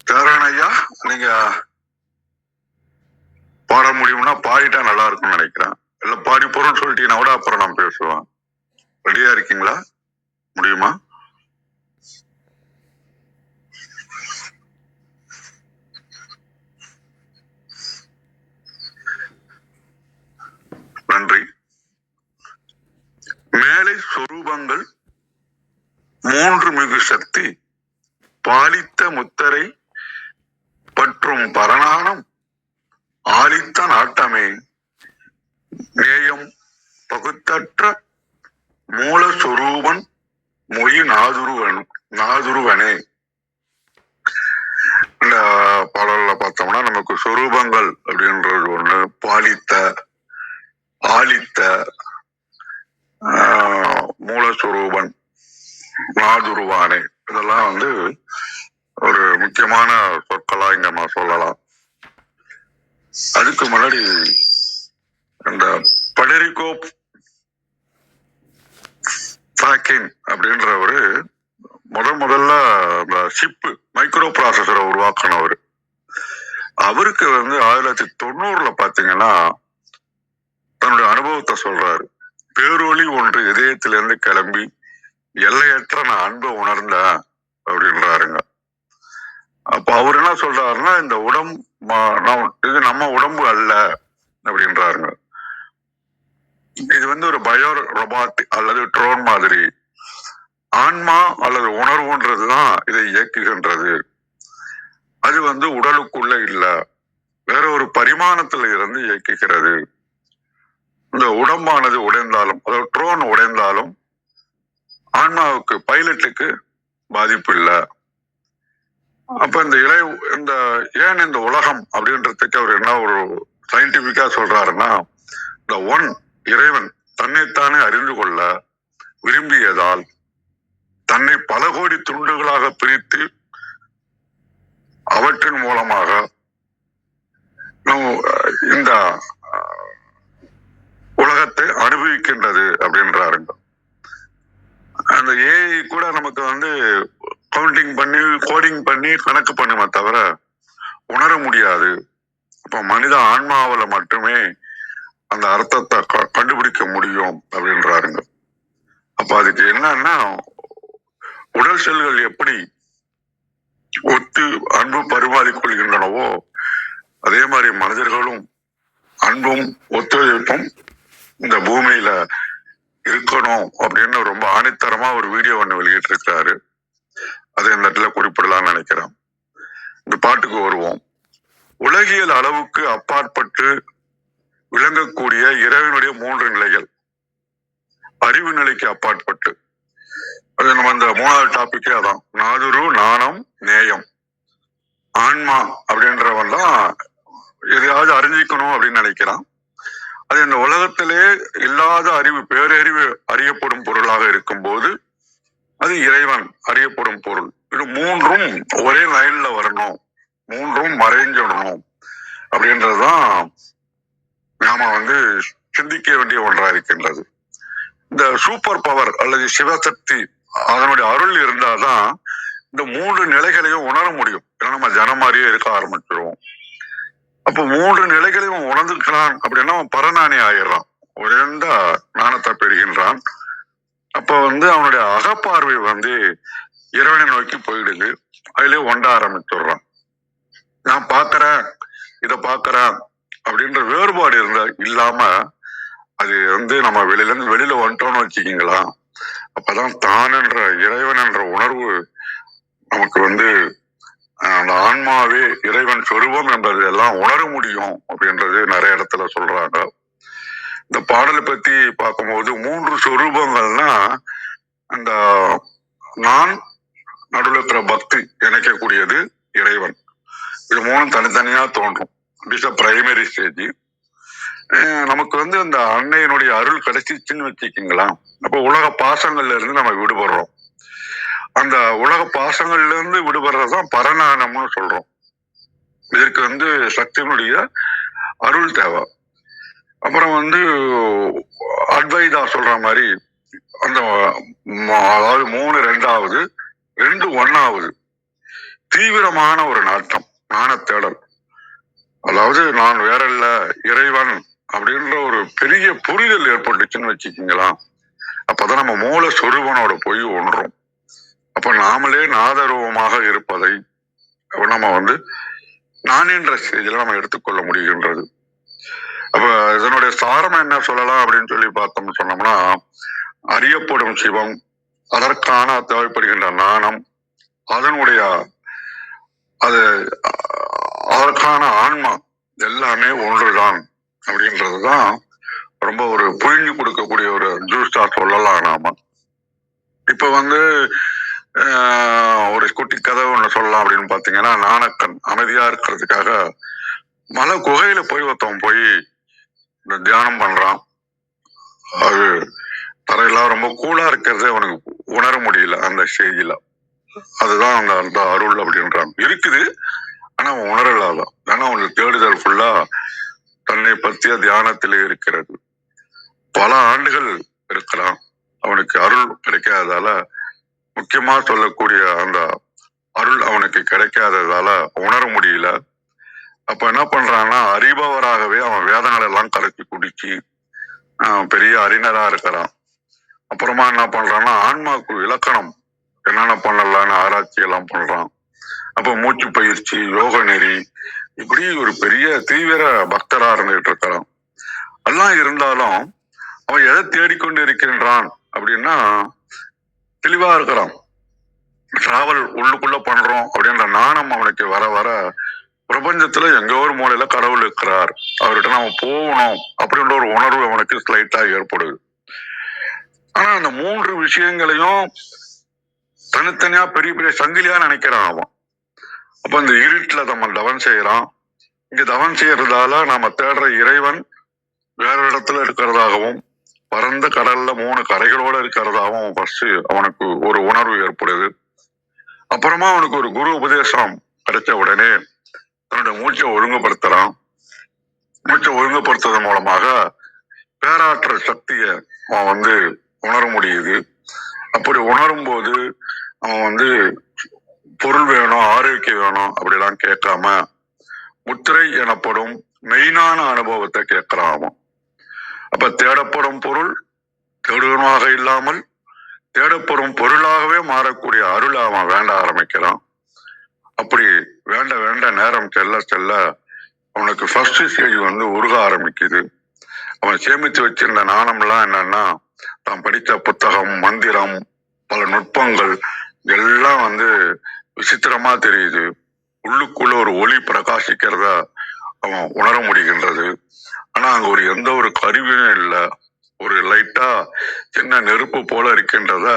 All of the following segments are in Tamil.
தேரன் ஐயா, நீங்க பாட முடியும்னா பாடிட்டா நல்லா இருக்கும்னு நினைக்கிறேன். இல்ல பாடி போறோம்னு சொல்லிட்டீங்கன்னா கூட அப்புறம் நான் பேசுவேன். ரெடியா இருக்கீங்களா? முடியுமா? நன்றி. மேலை சொரூபங்கள் மூன்று மிகு சக்தி பாலித்த முத்தரை பற்றும் பரநாணம் ஆலித்த நாட்டமே நேயம் பகுத்தற்ற மூல சொரூபன் மொழி நாதுருவனே. இந்த பாடல்ல பார்த்தோம்னா நமக்கு சொரூபங்கள் அப்படின்றது ஒண்ணு, பாலித்த, ஆலித்த, மூலஸ்வரூபன், நாதுருவானே, இதெல்லாம் ஒரு முக்கியமான சொற்களா இங்க நம்ம சொல்லலாம். அதுக்கு முன்னாடி இந்த படரிகோ பிராக்கின் அப்படின்றவரு முதல்ல இந்த சிப்பு மைக்ரோ ப்ராசஸரை உருவாக்கினவர். அவருக்கு 1990 பாத்தீங்கன்னா தன்னுடைய அனுபவத்தை சொல்றாரு. பேரொளி ஒன்று இதயத்திலிருந்து கிளம்பி எல்லையற்ற நான் அன்பை உணர்ந்த அப்படின்றாருங்க. அப்ப அவர் என்ன சொல்றாருன்னா, இந்த இது நம்ம உடம்பு அல்ல அப்படின்றாருங்க. இது ஒரு பயோ ரொபாட் அல்லது ட்ரோன் மாதிரி. ஆன்மா அல்லது உணர்வுன்றதுதான் இதை இயக்குகின்றது. அது உடலுக்குள்ள இல்ல, வேற ஒரு பரிமாணத்துல இருந்து இயக்குகிறது. இந்த உடம்பானது உடைந்தாலும், அதாவது ட்ரோன் உடைந்தாலும் ஆன்மாவுக்கு, பைலட்டுக்கு பாதிப்பு இல்லை. அப்ப ஏன் இந்த உலகம் அப்படின்றதுக்கு அவர் என்ன ஒரு சயின்டிபிக்கா சொல்றாருன்னா, இந்த ஒன் இறைவன் தன்னைத்தானே அறிந்து கொள்ள விரும்பியதால் தன்னை பல கோடி துண்டுகளாக பிரித்து அவற்றின் மூலமாக இந்த உலகத்தை அனுபவிக்கின்றது அப்படின்றாருங்க. அந்த ஏஐ கூட நமக்கு கவுண்டிங் பண்ணி, கோடிங் பண்ணி, கணக்கு பண்ணுமே தவிர உணர முடியாது. அப்ப மனித ஆன்மாவில மட்டுமே அந்த அர்த்தத்தை கண்டுபிடிக்க முடியும் அப்படின்றாருங்க. அப்ப அதுக்கு என்னன்னா, உடல் செல்கள் எப்படி ஒத்து அன்பு பரிமாறிக்கொள்கின்றனவோ அதே மாதிரி மனிதர்களும் அன்பும் ஒத்துழைப்பும் இந்த பூமியில இருக்கணும் அப்படின்னு ரொம்ப ஆணித்தரமா ஒரு வீடியோ வெளியிட்டு இருக்காரு. அதை இந்த இடத்துல குறிப்பிடலாம்னு நினைக்கிறேன். இந்த பாட்டுக்கு வருவோம். உலகியல் அளவுக்கு அப்பாற்பட்டு விளங்கக்கூடிய இறைவனுடைய 3 நிலைகள். அறிவு நிலைக்கு அப்பாற்பட்டு, அது நம்ம இந்த 3வது டாபிக்கே அதான். நாதுரு, நாணம், நேயம். ஆன்மா அப்படின்றவன் தான் எதையாவது அறிஞ்சிக்கணும் அப்படின்னு நினைக்கிறான். அது இந்த உலகத்திலே இல்லாத அறிவு, பேரறிவு அறியப்படும் பொருளாக இருக்கும் போது அது இறைவன் அறியப்படும் பொருள். இது 3ம் ஒரே லைன்ல வரணும், 3ம் மறைஞ்சிடணும் அப்படின்றதுதான் நாம சிந்திக்க வேண்டிய ஒன்றா இருக்கின்றது. இந்த சூப்பர் பவர் அல்லது சிவசக்தி, அதனுடைய அருள் இருந்தாதான் இந்த 3 நிலைகளையும் உணர முடியும். ஏன்னா நம்ம ஜனம் மாதிரியே இருக்க ஆரம்பிச்சிருவோம். அப்ப 3 நிலைகளையும் உணர்ந்துக்கிறான் அப்படின்னா அவன் பரநாணி ஆயிடுறான், உயர்ந்த ஞானத்தை பெறுகின்றான். அப்ப அவனுடைய அகப்பார்வை இறைவனை நோக்கி போயிடுது. அதுலயே ஒண்ட ஆரம்பிச்சுடுறான். நான் பாக்குறேன், இத பாக்குறேன் அப்படின்ற வேறுபாடு இல்லாம அது நம்ம வெளியில வந்துட்டோம்னு வச்சுக்கீங்களா, அப்பதான் தான் என்ற இறைவன் என்ற உணர்வு நமக்கு அந்த ஆன்மாவே இறைவன் சொருபம் என்பது எல்லாம் உணர முடியும் அப்படின்றது நிறைய இடத்துல சொல்றாங்க. இந்த பாடலை பத்தி பார்க்கும்போது 3 சொரூபங்கள்னா, அந்த நான் நடுவில் இருக்கிற பக்தி இணைக்கக்கூடியது இறைவன். இது 3 தனித்தனியா தோன்றும். Primary stage. நமக்கு அந்த அன்னையினுடைய அருள் கிடைச்சிச்சுன்னு வச்சுக்கீங்களா, அப்ப உலக பாசங்கள்ல இருந்து நம்ம விடுபடுறோம். அந்த உலக பாசங்கள்ல இருந்து விடுபடுறதுதான் பரநாணம்னு சொல்றோம். இதற்கு சக்தியினுடைய அருள் தேவை. அப்புறம் அத்வைதா சொல்ற மாதிரி அந்த அதாவது 3 2வது, 2 1வது. தீவிரமான ஒரு நாட்டம், ஞான தேடல். அதாவது நான் வேற இல்ல, இறைவன் அப்படின்ற ஒரு பெரிய புரிதல் ஏற்பட்டுச்சுன்னு வச்சுக்கீங்களா. அப்பதான் நம்ம மூல சொரூபனோட போய் ஒன்றோம். அப்ப நாமளே நாதரூபமாக இருப்பதை நம்ம நான் என்ற ஸ்டேஜில் நம்ம எடுத்துக்கொள்ள முடிகின்றது. அப்ப இதனுடைய சாரம் என்ன சொல்லலாம் அப்படின்னு சொல்லி பார்த்தோம்னு சொன்னோம்னா, அறியப்படும் சிவம், அதற்கான தேவைப்படுகின்ற நாணம், அதனுடைய அது அதற்கான ஆன்மா எல்லாமே ஒன்றுதான் அப்படின்றதுதான் ரொம்ப ஒரு புரிஞ்சு கொடுக்கக்கூடிய ஒரு ஜூஸ்டா சொல்லலாம் நாம. இப்ப ஒரு குட்டி கதை ஒண்ணு சொல்லலாம் அப்படின்னு பாத்தீங்கன்னா, நாணக்கன் அமைதியா இருக்கிறதுக்காக மலை குகையில போய் ஒருத்தவன் போய் இந்த தியானம் பண்றான். அது தரையெல்லாம் ரொம்ப கூலா இருக்கிறது அவனுக்கு உணர முடியல அந்த ஸ்டேஜில். அதுதான் அந்த அருள் அப்படின்றான். இருக்குது, ஆனா அவன் உணரலாதான். ஏன்னா அவனுக்கு தேடுதல் ஃபுல்லா தன்னை பற்றிய தியானத்திலே இருக்கிறது. பல ஆண்டுகள் இருக்கிறான், அவனுக்கு அருள் கிடைக்காததால, முக்கியமா சொல்லக்கூடிய அந்த அருள் அவனுக்கு கிடைக்காததால உணர முடியல. அப்ப என்ன பண்றான்னா, அறிபவராகவே அவன் வேதங்கள் எல்லாம் கலக்கி குடிச்சு பெரிய அறிஞரா இருக்கிறான். அப்புறமா என்ன பண்றான்னா, ஆன்மாவுக்கு இலக்கணம் என்னென்ன பண்ணலான்னு ஆராய்ச்சி எல்லாம் பண்றான். அப்ப மூச்சு பயிற்சி, யோக நெறி, இப்படி ஒரு பெரிய தீவிர பக்தரா இருந்துகிட்டு இருக்கிறான். எல்லாம் இருந்தாலும் அவன் எதை தேடிக்கொண்டு இருக்கின்றான் அப்படின்னா, தெளிவா இருக்கிறான். டிராவல் உள்ளுக்குள்ள பண்றோம் அப்படின்ற நாணம் அவனுக்கு வர வர பிரபஞ்சத்துல எங்க ஒரு மூலையில கடவுள் இருக்கிறார், அவர்கிட்ட நாம போகணும் அப்படின்ற ஒரு உணர்வு அவனுக்கு ஸ்லைட்டா ஏற்படுது. ஆனா அந்த மூன்று விஷயங்களையும் தனித்தனியா பெரிய பெரிய சங்கிலியா நினைக்கிறான் அவன். அப்ப இந்த இருட்டுல நம்ம தவம் செய்யறான். இங்க தவம் செய்யறதால நாம தேடுற இறைவன் வேற இடத்துல இருக்கிறதாகவும், பரந்த கடல்ல 3 கரைகளோட இருக்கிறதாகவும் ஃபர்ஸ்ட் அவனுக்கு ஒரு உணர்வு ஏற்படுது. அப்புறமா அவனுக்கு ஒரு குரு உபதேசம் கிடைச்ச உடனே தன்னுடைய மூச்சை ஒழுங்குபடுத்துறான். மூச்சை ஒழுங்குபடுத்துவதன் மூலமாக பேராற்றல் சக்தியை அவன் உணர முடியுது. அப்படி உணரும் போது அவன் பொருள் வேணும், ஆரோக்கியம் வேணும் அப்படிலாம் கேட்காம முத்திரை எனப்படும் மெயினான அனுபவத்தை கேட்கிறான் அவன். அப்ப தேடப்படும் பொருள் தேடுவனாக இல்லாமல் தேடப்படும் பொருளாகவே மாறக்கூடிய அருளை அவன் வேண்ட ஆரம்பிக்கிறான். அப்படி வேண்ட வேண்ட நேரம் செல்ல செல்ல அவனுக்கு ஃபர்ஸ்ட் ஸ்டேஜ் உருக ஆரம்பிக்குது. அவன் சேமித்து வச்சிருந்த நாணம்லாம் என்னன்னா, தான் படித்த புத்தகம், மந்திரம், பல நுட்பங்கள் எல்லாம் விசித்திரமா தெரியுது. உள்ளுக்குள்ள ஒரு ஒளி பிரகாசிக்கிறத அவன் உணர முடிகின்றது. ஆனா அங்க எந்த ஒரு கருவியும் இல்லை. ஒரு லைட்டா சின்ன நெருப்பு போல இருக்கின்றத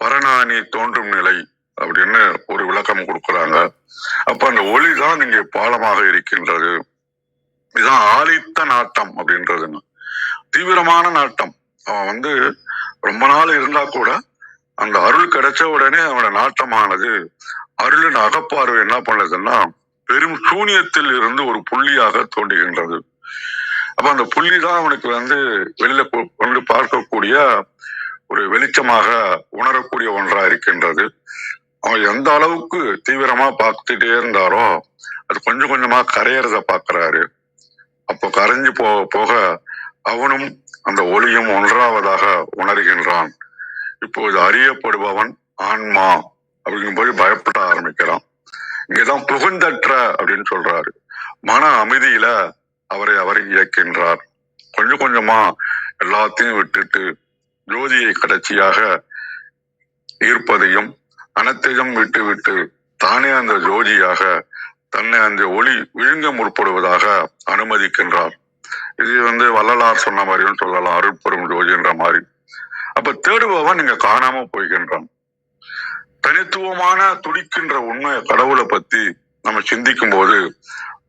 பரநாணி தோன்றும் நிலை அப்படின்னு ஒரு விளக்கம் கொடுக்குறாங்க. அப்ப அந்த ஒளிதான் இங்கே பாலமாக இருக்கின்றது. இதுதான் ஆழித்த நாட்டம் அப்படின்றதுன்னு, தீவிரமான நாட்டம். அவன் ரொம்ப நாள் இருந்தா கூட அந்த அருள் கிடைச்ச உடனே அவனோட நாட்டமானது அருளின் அகப்பார்வை என்ன பண்ணுதுன்னா, பெரும் சூனியத்தில் இருந்து ஒரு புள்ளியாக தோன்றுகின்றது. அப்ப அந்த புள்ளி தான் அவனுக்கு வெளியில பார்க்கக்கூடிய ஒரு வெளிச்சமாக உணரக்கூடிய ஒன்றா இருக்கின்றது. அவன் எந்த அளவுக்கு தீவிரமா பார்த்துட்டே இருந்தாரோ அது கொஞ்சம் கொஞ்சமா கரையறத பாக்குறாரு. அப்போ கரைஞ்சு போக போக அவனும் அந்த ஒளியும் ஒன்றாவதாக உணர்கின்றான். இப்போது அறியப்படுபவன் ஆன்மா அப்படிங்கும்போது பயப்பட ஆரம்பிக்கிறான். இங்கதான் புகுந்தற்ற அப்படின்னு சொல்றாரு. மன அமைதியில அவர் இயக்கின்றார். கொஞ்சம் கொஞ்சமா எல்லாத்தையும் விட்டுட்டு ஜோதியை கடைசியாக ஈர்ப்பதையும் அனைத்தையும் விட்டு விட்டு தானே அந்த ஜோதியாக தன்னை அந்த ஒளி விழுங்க முற்படுவதாக அனுமதிக்கின்றார். இது வள்ளலார் சொன்ன மாதிரியும் சொல்லலாம், அருட்பெரும் ஜோதின்ற மாதிரி. அப்ப தேடுபவன் இங்க காணாம போய்கின்றான். தனித்துவமான துடிக்கின்ற உண்மை கடவுளை பத்தி நம்ம சிந்திக்கும் போது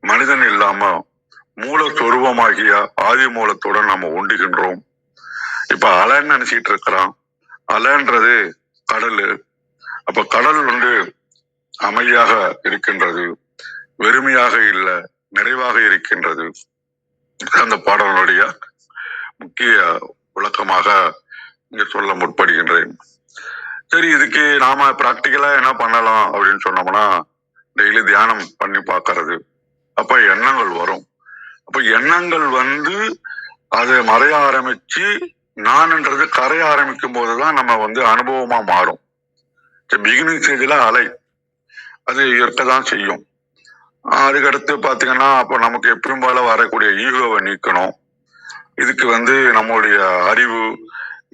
மனிதன் இல்லாம மூல சொரூபமாகிய ஆதி மூலத்துடன் நம்ம ஒண்டுகின்றோம். இப்ப அலைன்னு நினைச்சிட்டு இருக்கிறான். அலைன்றது கடல். அப்ப கடல் அமைதியாக இருக்கின்றது, வெறுமையாக இல்லை, நிறைவாக இருக்கின்றது. அந்த பாடலுடைய முக்கிய விளக்கமாக இங்க சொல்ல முற்படுகின்றேன். சரி, இதுக்கு நாம பிராக்டிக்கலா என்ன பண்ணலாம் அப்படின்னு சொன்னோம்னா, டெய்லி தியானம் பண்ணி பார்க்கறது. அப்ப எண்ணங்கள் வரும். அப்ப எண்ணங்கள் அது மறைய ஆரம்பிச்சு நான்ன்றது கரைய ஆரம்பிக்கும் போதுதான் நம்ம அனுபவமா மாறும். பிகினிங் ஸ்டேஜ்ல அலை அது இருக்கதான் செய்யும். அதுக்கடுத்து பாத்தீங்கன்னா அப்ப நமக்கு எப்பயும் போல வரக்கூடிய ஈகோவை நீக்கணும். இதுக்கு நம்முடைய அறிவு,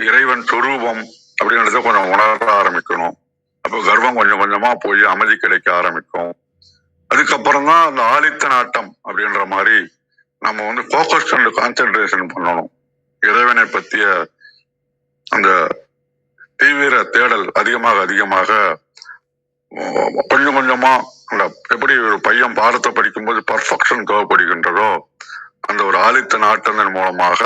இறைவன் சொரூபம் அப்படின்றத கொஞ்சம் உணர ஆரம்பிக்கணும். அப்போ கர்வம் கொஞ்சம் கொஞ்சமா போய் அமைதி கிடைக்க ஆரம்பிக்கும். அதுக்கப்புறம் தான் அந்த ஆதித்த நாட்டம் அப்படின்ற மாதிரி நம்ம ஃபோக்கஸ் அண்ட் கான்சென்ட்ரேஷன் பண்ணணும். இறைவனை பற்றிய அந்த தீவிர தேடல் அதிகமாக கொஞ்சம் கொஞ்சமா அந்த எப்படி ஒரு பையன் பாடத்தை படிக்கும்போது பர்ஃபெக்ஷன் தேவைப்படுகின்றதோ அந்த ஒரு ஆதித்த நாட்டத்தின் மூலமாக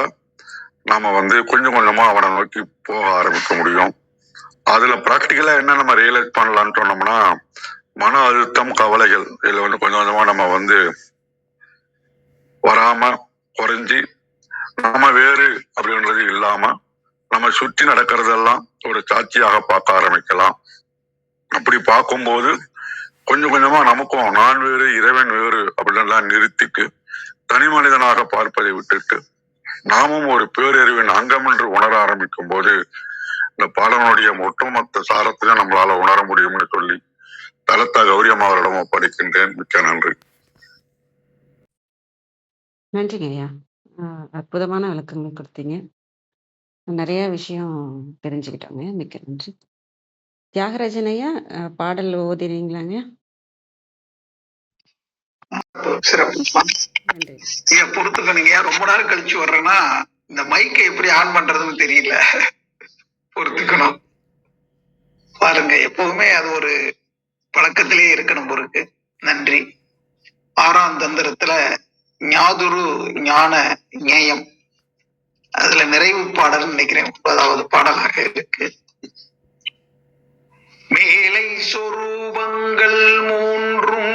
நாம கொஞ்சம் கொஞ்சமா அவனை நோக்கி போக ஆரம்பிக்க முடியும். அதுல பிராக்டிக்கலா என்ன நம்ம ரியலைஸ் பண்ணலாம்னு சொன்னோம்னா மன அழுத்தம், கவலைகள் இதுல கொஞ்சம் கொஞ்சமா நம்ம வராம குறைஞ்சி நம்ம வேறு அப்படின்றது இல்லாம நம்ம சுற்றி நடக்கிறதெல்லாம் ஒரு காட்சியாக பார்க்க ஆரம்பிக்கலாம். அப்படி பார்க்கும்போது கொஞ்சம் கொஞ்சமா நமக்கும் நான் வேறு இறைவன் வேறு அப்படின்லாம் நிறுத்திட்டு தனி மனிதனாக பார்ப்பதை விட்டுட்டு நாமும் ஒரு பேரறிவின் அங்கம் என்று உணர ஆரம்பிக்கும் போது இந்த பாடனுடைய ஒட்டுமொத்த சாரத்தையும் நம்மளால உணர முடியும்னு சொல்லி தலத்தா கௌரியம் அவரிடம் ஒப்படைக்கின்றேன். மிக்க நன்றி. நன்றிங்க ஐயா. அற்புதமான விளக்கங்கள் கொடுத்தீங்க. நிறைய விஷயம் தெரிஞ்சுக்கிட்டோங்க. மிக்க நன்றி. தியாகராஜன் ஐயா, பாடல் ஓதினீங்களாங்க? சிறப்பு. நீங்க பொறுத்துக்கணுங்க. ரொம்ப நேரம் கழிச்சு வர்றேன்னா இந்த மைக்கை எப்படி ஆன் பண்றதுன்னு தெரியல. பொறுத்துக்கணும் பாருங்க. எப்பவுமே அது ஒரு பழக்கத்திலே இருக்கணும் பொறுக்கு. நன்றி. 6ஆம் தந்திரத்துல ஞாதுரு ஞான ஞேயம், அதுல நிறைவு பாடல் நினைக்கிறேன் 9வது பாடலாக இருக்கு. மேலை சொரூபங்கள் மூன்றும்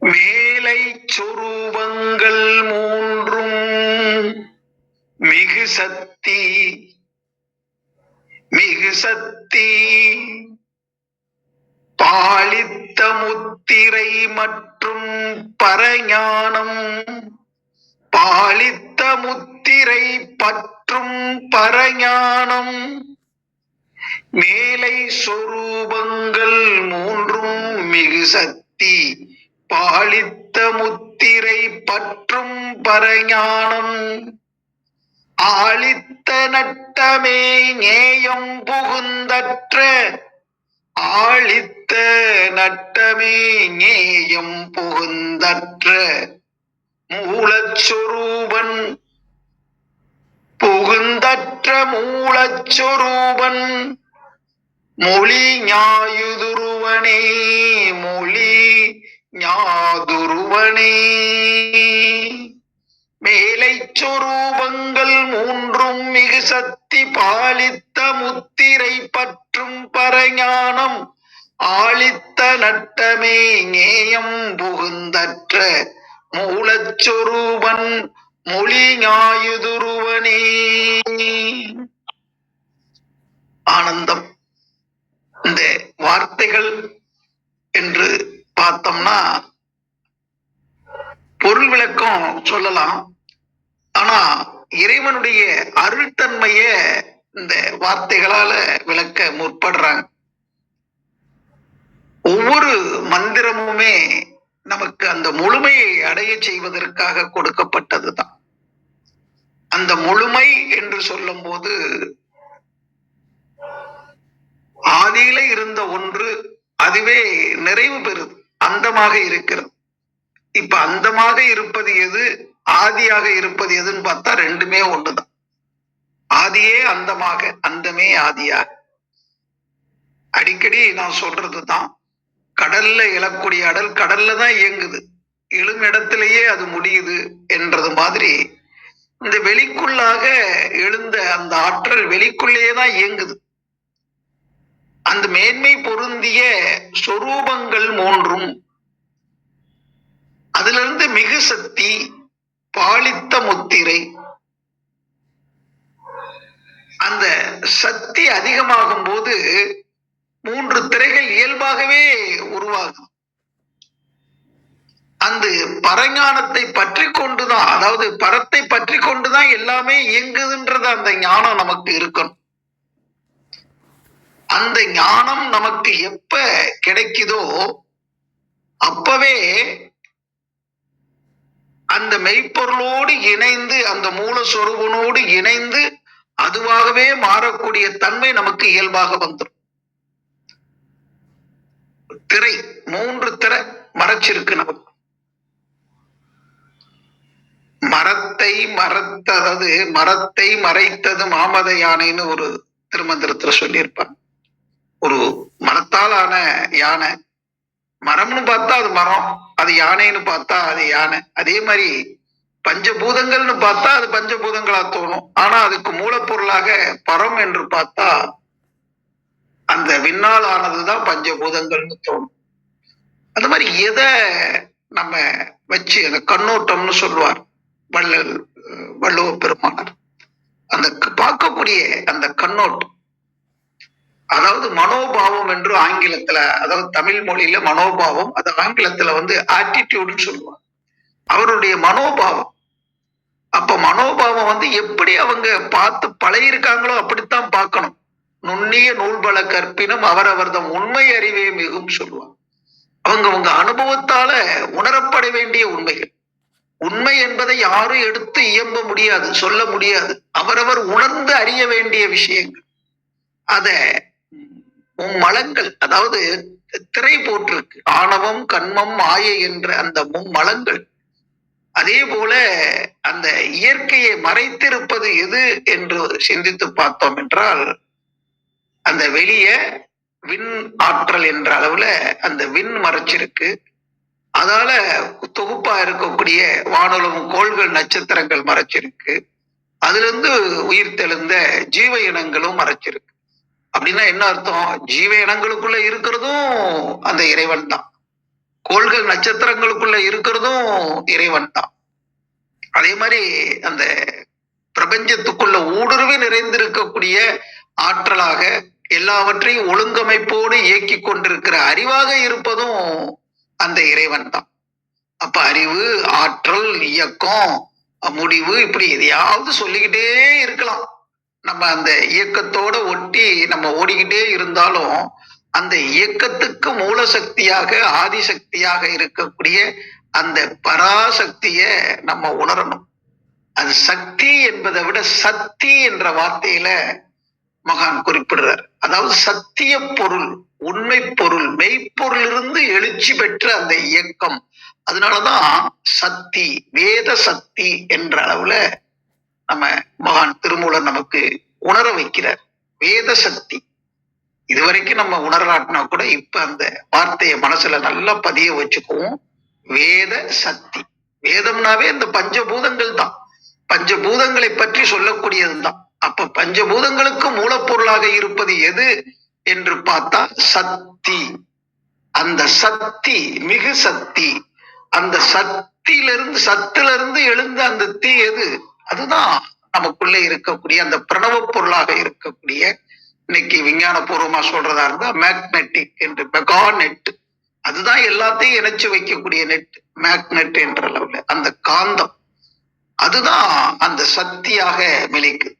மேலை சொரூபங்கள் மூன்றும் மிகு சக்தி பாலித்த முத்திரை மற்றும் பரஞானம் பாலித்த முத்திரை பற்றும் பரஞானம் மேலை சொரூபங்கள் மூன்றும் மிகு சக்தி பாலித்த முத்திரை பற்றும் பரஞானம் ஆளித்த நட்டமே நேயம் புகுந்தற்ற ஆளித்த நட்டமே நேயம் புகுந்தற்ற மூலச்சொரூபன் புகுந்தற்ற மூலச்சொரூபன் மொழி ஞாயுதுருவனே மொழி ஞாதுருவனே மேலை சொரூபங்கள் மூன்றும் மிகு சக்தி பாலித்த முத்திரை பற்றும் பரஞானம் ஆளித்த நட்டமே நேயம் புகுந்தற்ற மூலச்சொரூபன் மொழி ஞாயுதுருவனே. ஆனந்தம். இந்த வார்த்தைகள் என்று பார்த்தோம்னா பொருள் விளக்கம் சொல்லலாம். ஆனா இறைவனுடைய அருள்தன்மைய இந்த வார்த்தைகளால விளக்க முற்படுறாங்க. ஒவ்வொரு மந்திரமுமே நமக்கு அந்த முழுமையை அடைய செய்வதற்காக கொடுக்கப்பட்டதுதான். அந்த முழுமை என்று சொல்லும் போது ஆதியில இருந்த ஒன்று அதுவே நிறைவு பெறுது, அந்தமாக இருக்கிறது. இப்ப அந்தமாக இருப்பது எது, ஆதியாக இருப்பது எதுன்னு பார்த்தா ரெண்டுமே ஒண்ணுதான். ஆதியே அந்தமாக, அந்தமே ஆதியாக. அடிக்கடி நான் சொல்றதுதான், கடல்ல எழக்கூடிய அடல் கடல்ல தான் இயங்குது, எழும் இடத்திலேயே அது முடியுது என்றது மாதிரி இந்த வெளிக்குள்ளாக எழுந்த அந்த ஆற்றல் வெளிக்குள்ளேயே தான் இயங்குது. அந்த மேன்மை பொருந்திய சொரூபங்கள் மூன்றும், அதுல இருந்து மிகு சக்தி பாலித்த முத்திரை, அந்த சக்தி அதிகமாகும் போது 3 திரைகள் இயல்பாகவே உருவாகும். அந்த பரஞானத்தை பற்றி கொண்டுதான், அதாவது பரத்தை பற்றி கொண்டுதான் எல்லாமே இயங்குதுன்றது அந்த ஞானம் நமக்கு இருக்கணும். அந்த ஞானம் நமக்கு எப்ப கிடைக்குதோ அப்பவே அந்த மெய்ப்பொருளோடு இணைந்து, அந்த மூலஸ்வரூபனோடு இணைந்து அதுவாகவே மாறக்கூடிய தன்மை நமக்கு இயல்பாக வந்துடும். திரை 3 திரை மறைச்சிருக்கு நமக்கு. மரத்தை மறைத்தது மாமத யானைன்னு ஒரு திருமந்திரத்துல சொல்லியிருப்பாங்க. ஒரு மரத்தால் ஆன யானை, மரம்னு பார்த்தா அது மரம், அது யானைன்னு பார்த்தா அது யானை. அதே மாதிரி பஞ்சபூதங்கள்னு பார்த்தா அது பஞ்சபூதங்களா தோணும். ஆனா அதுக்கு மூலப்பொருளாக பரம் என்று பார்த்தா அந்த விண்ணால் ஆனதுதான் பஞ்சபூதங்கள்னு தோணும். அந்த மாதிரி எதை நம்ம வச்சு அந்த கண்ணோட்டம்னு சொல்லுவார் வள்ளுவ பெருமானார். அந்த பார்க்கக்கூடிய அந்த கண்ணோட்டம், அதாவது மனோபாவம் என்று ஆங்கிலத்துல, அதாவது தமிழ் மொழியில மனோபாவம், அது ஆங்கிலத்துல ஆட்டிடியூடுன்னு சொல்லுவாங்க. அவருடைய மனோபாவம். அப்ப மனோபாவம் எப்படி அவங்க பார்த்து பழகிருக்காங்களோ அப்படித்தான் பார்க்கணும். நுண்ணிய நூல்பல கற்பினும் அவரவர்தம் உண்மை அறிவே மிகும் சொல்லுவாங்க. அவங்க அனுபவத்தால உணரப்பட வேண்டிய உண்மைகள். உண்மை என்பதை யாரும் எடுத்து இயம்ப முடியாது, சொல்ல முடியாது. அவரவர் உணர்ந்து அறிய வேண்டிய விஷயங்கள். அத மும்மலங்கள், அதாவது திரை போட்டிருக்கு, ஆணவம் கண்மம் மாயை என்ற அந்த மும்மலங்கள். அதே போல அந்த இயற்கையை மறைத்திருப்பது எது என்று சிந்தித்து பார்த்தோம் என்றால், அந்த வெளிய விண் ஆற்றல் என்ற அளவுல அந்த விண் மறைச்சிருக்கு. அதால தொகுப்பா இருக்கக்கூடிய வானுலகம், கோள்கள், நட்சத்திரங்கள் மறைச்சிருக்கு. அதுல இருந்து உயிர் தெழுந்த ஜீவ இனங்களும் மறைச்சிருக்கு. அப்படின்னா என்ன அர்த்தம்? ஜீவ இனங்களுக்குள்ள இருக்கிறதும் அந்த இறைவன் தான், கோள்கள் நட்சத்திரங்களுக்குள்ள இருக்கிறதும் இறைவன் தான். அதே மாதிரி அந்த பிரபஞ்சத்துக்குள்ள ஊடுருவி நிறைந்திருக்கக்கூடிய ஆற்றலாக எல்லாவற்றையும் ஒழுங்கமைப்போடு இயக்கி கொண்டிருக்கிற அறிவாக இருப்பதும் அந்த இறைவன் தான். அப்ப அறிவு, ஆற்றல், இயக்கம், முடிவு, இப்படி எதையாவது சொல்லிக்கிட்டே இருக்கலாம். நம்ம அந்த இயக்கத்தோட ஒட்டி நம்ம ஓடிக்கிட்டே இருந்தாலும் அந்த இயக்கத்துக்கு மூல சக்தியாக, ஆதிசக்தியாக இருக்கக்கூடிய அந்த பராசக்திய நம்ம உணரணும். அது சக்தி என்பதை விட சக்தி என்ற வார்த்தையில மகான் குறிப்பிடுறார். அதாவது சத்திய பொருள், உண்மை பொருள், மெய்ப்பொருள் இருந்து எழுச்சி பெற்ற அந்த இயக்கம். அதனாலதான் சக்தி, வேத சக்தி என்ற அளவுல நம்ம மகான் திருமூலர் நமக்கு உணர வைக்கிறார். வேத சக்தி இதுவரைக்கும் நம்ம உணரலாட்டினா கூட இப்ப அந்த வார்த்தையை மனசுல நல்லா பதிய வச்சுக்குவோம். வேத சக்தி. வேதம்னாவே இந்த பஞ்சபூதங்கள் தான், பஞ்சபூதங்களை பற்றி சொல்லக்கூடியதுதான். அப்ப பஞ்சபூதங்களுக்கு மூலப்பொருளாக இருப்பது எது என்று பார்த்தா சக்தி. அந்த சக்தி மிகு சக்தி. அந்த சக்தியிலிருந்து, சத்திலிருந்து எழுந்த அந்த தீ எது? அதுதான் நமக்குள்ளே இருக்கக்கூடிய அந்த பிரணவ பொருளாக இருக்கக்கூடிய, இன்னைக்கு விஞ்ஞான பூர்வமா சொல்றதா இருந்தா மேக்னெட்டிக் என்று, மெகா நெட். அதுதான் எல்லாத்தையும் இணைச்சு வைக்கக்கூடிய நெட், மேக்னெட் என்ற அளவுல அந்த காந்தம். அதுதான் அந்த சக்தியாக மிளிக்குது.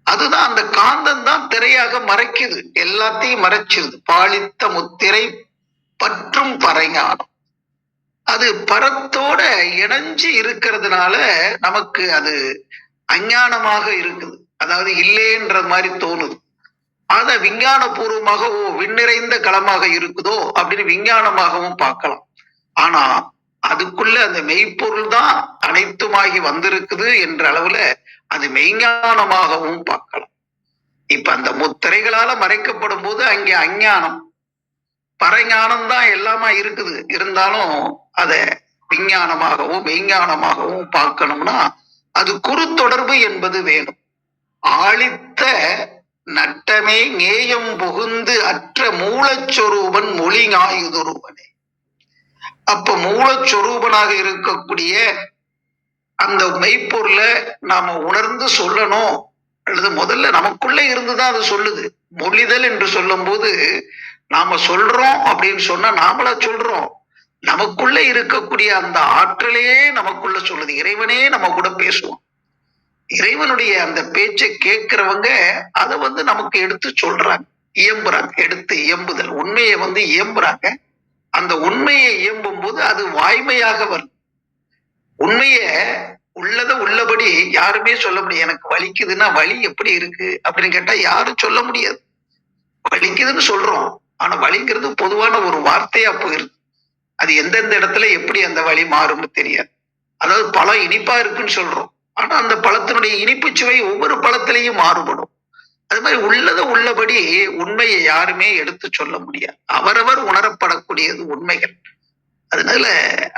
அதுதான் அந்த காந்தம் தான் திரையாக மறைக்குது, எல்லாத்தையும் மறைச்சிருது. பாலித்த முத்திரை பற்றும் பறைஞானம். அது பரத்தோட இணைஞ்சு இருக்கிறதுனால நமக்கு அது அஞ்ஞானமாக இருக்குது, அதாவது இல்லைன்ற மாதிரி தோணுது. அத விஞ்ஞான பூர்வமாக விண்ணிறைந்த களமாக இருக்குதோ அப்படின்னு விஞ்ஞானமாகவும் பார்க்கலாம். ஆனா அதுக்குள்ள அந்த மெய்ப்பொருள் தான் அனைத்துமாகி வந்திருக்குது என்ற அளவுல அது மெய்ஞானமாகவும் பார்க்கலாம். இப்ப அந்த முத்திரைகளால மறைக்கப்படும் போது அங்கே அஞ்ஞானம், பரஞானம் தான் எல்லாமா இருக்குது. இருந்தாலும் அத விஞ்ஞானமாகவும் மெய்ஞானமாகவும் பார்க்கணும்னா அது குறுத்தொடர்பு என்பது வேணும். ஆழித்த நட்டமே நேயம் புகுந்து அற்ற மூலச்சொரூபன் மொழி ஞாயுதொருவனே. அப்ப மூலச்சொரூபனாக இருக்கக்கூடிய அந்த மெய்ப்பொருளை நாம உணர்ந்து சொல்லணும், அல்லது முதல்ல நமக்குள்ள இருந்துதான் அது சொல்லுது. மொழிதல் என்று சொல்லும்போது நாம சொல்றோம் அப்படின்னு சொன்னா நாமளா சொல்றோம். நமக்குள்ள இருக்கக்கூடிய அந்த ஆற்றலையே நமக்குள்ள சொல்லுது. இறைவனே நம்ம கூட பேசுவோம். இறைவனுடைய அந்த பேச்சை கேட்கிறவங்க அதை நமக்கு எடுத்து சொல்றாங்க, இயம்புறாங்க. எடுத்து இயம்புதல், உண்மையை இயம்புறாங்க. அந்த உண்மையை இயம்பும் போது அது வாய்மையாக வரும். உண்மைய உள்ளத உள்ளபடி யாருமே சொல்ல முடியாது. எனக்கு வலிக்குதுன்னா வலி எப்படி இருக்கு அப்படின்னு கேட்டா யாரும் சொல்ல முடியாது. வலிக்குதுன்னு சொல்றோம், ஆனா வலிங்கிறது பொதுவான ஒரு வார்த்தையா போயிருது. அது எந்தெந்த இடத்துல எப்படி அந்த வலி மாறும்னு தெரியாது. அதாவது பழம் இனிப்பா இருக்குன்னு சொல்றோம், ஆனா அந்த பழத்தினுடைய இனிப்பு சுவை ஒவ்வொரு பழத்திலையும் மாறுபடும். அது மாதிரி உள்ளத உள்ளபடி உண்மையை யாருமே எடுத்து சொல்ல முடியாது. அவரவர் உணரப்படக்கூடியது உண்மைகள். அதனால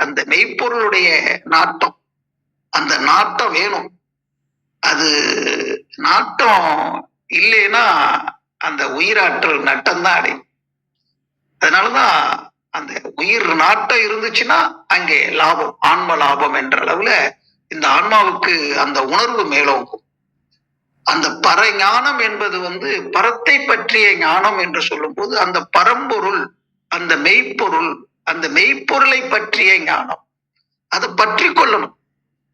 அந்த மெய்ப்பொருளுடைய நாட்டம், அந்த நாட்டம் வேணும். அது நாட்டம் இல்லைன்னா அந்த உயிராற்றல் நட்டம்தான் அடையும். அதனாலதான் அந்த உயிர் நாட்டம் இருந்துச்சுன்னா அங்கே லாபம், ஆன்ம லாபம் என்ற அளவுல இந்த ஆன்மாவுக்கு அந்த உணர்வு மேலோங்கும். அந்த பரஞானம் என்பது பரத்தை பற்றிய ஞானம் என்று சொல்லும் போது அந்த பரம்பொருள், அந்த மெய்ப்பொருள், அந்த மெய்ப்பொருளை பற்றிய ஞானம், அதை பற்றி கொள்ளணும்.